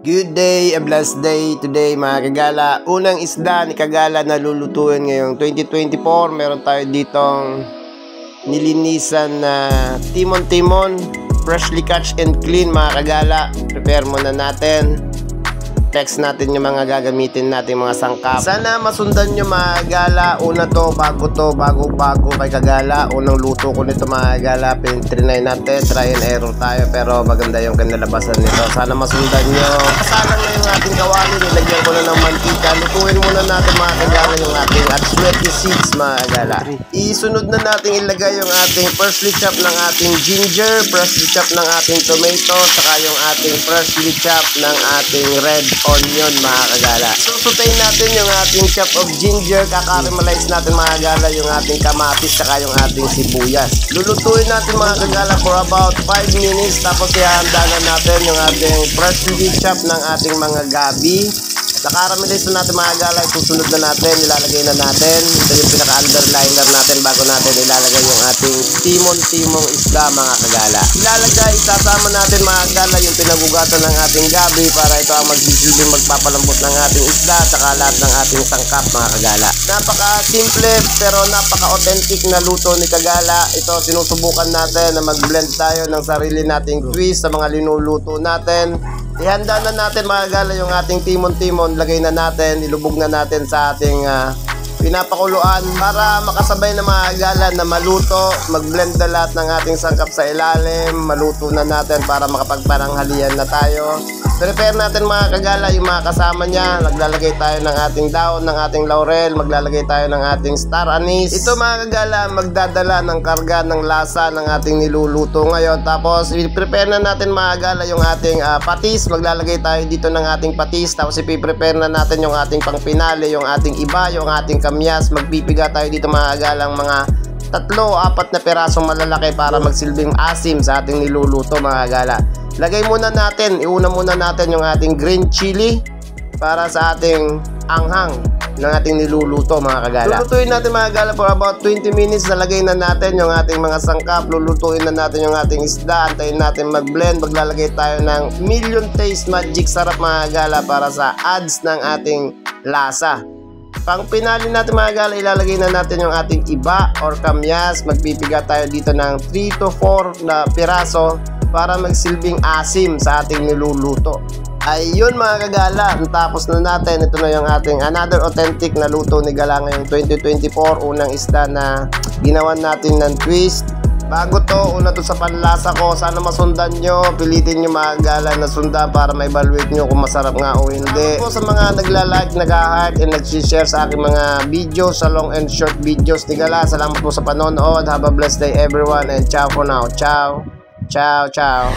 Good day, a blessed day today mga kagala. Unang isda ni kagala na lulutuin ngayong 2024. Meron tayo ditong nilinisan na timon-timon, freshly catch and clean mga kagala. Prepare muna natin. Text natin yung mga gagamitin natin mga sangkap. Sana masundan nyo mga kagala. Una to, bago kay kagala. Unang luto ko nito mga kagala. Trinay natin, try and error tayo. Pero maganda yung kanalabasan nito. Sana masundan nyo. Kasalang na yung ating kawali. Nilagyan ko na ng mantika. Lutuin muna natin mga kagala yung ating at sweaty seeds mga kagala. Isunod na natin ilagay yung ating freshly chop ng ating ginger, freshly chop ng ating tomato, saka yung ating freshly chop ng ating red onion mga kagala. Susutayin natin yung ating chop of ginger, kakaramelize natin mga kagala yung ating kamatis saka yung ating sibuyas. Lulutuin natin mga kagala for about 5 minutes, tapos ihahanda na natin yung ating freshly chop ng ating mga gabi. Nakaramelize na natin mga kagala, susunod na natin, ilalagay na natin. Ito yung pinaka-underliner natin bago natin ilalagay yung ating timon-timong isda mga kagala. Ilalagay, isasama natin mga kagala yung pinagugatan ng ating gabi para ito ang magsisilbing magpapalambot ng ating isda at saka lahat ng ating sangkap mga kagala. Napaka-simple pero napaka-authentic na luto ni kagala. Ito sinusubukan natin na mag-blend tayo ng sarili nating twist sa mga linuluto natin. Ihanda na natin mga kagala yung ating timon-timon, lagay na natin, ilubog na natin sa ating pinapakuluan para makasabay na mga kagala na maluto, mag-blend na lahat ng ating sangkap sa ilalim, maluto na natin para makapagparanghalian na tayo. Prepare natin mga kagala yung mga kasama niya. Maglalagay tayo ng ating daon, ng ating laurel, maglalagay tayo ng ating star anise. Ito mga kagala magdadala ng karga ng lasa ng ating niluluto ngayon. Tapos i-prepare na natin mga kagala yung ating patis. Maglalagay tayo dito ng ating patis. Tapos i-prepare na natin yung ating pangpinali, yung ating iba, yung ating kamyas. Magpipiga tayo dito mga kagalang mga 3-4 na pirasong malalaki para magsilbing asim sa ating niluluto mga kagala. Lagay muna natin, iuna muna natin yung ating green chili para sa ating anghang ng ating niluluto mga kagala. Lulutuin natin mga kagala for about 20 minutes. Nalagay na natin yung ating mga sangkap. Lulutuin na natin yung ating isda. Antayin natin mag-blend. Maglalagay tayo ng million taste magic sarap mga kagala para sa adds ng ating lasa. Pang pinali natin mga kagala, ilalagay na natin yung ating iba or kamyas. Magpipiga tayo dito ng 3-4 na piraso para magsilbing asim sa ating niluluto. Ayun mga kagala, tapos na natin. Ito na yung ating another authentic na luto ni Gala ngayong 2024. Unang isda na ginawan natin ng twist. Bago to, una to sa panlasa ko. Sana masundan nyo, pilitin nyo mga kagala na sundan para ma-evaluate nyo kung masarap nga o hindi. Ako sa mga nagla-like, nag-heart and nag-share sa aking mga videos, sa long and short videos ni Gala. Salamat po sa panonood. Have a blessed day everyone and ciao for now. Ciao. Ciao, ciao.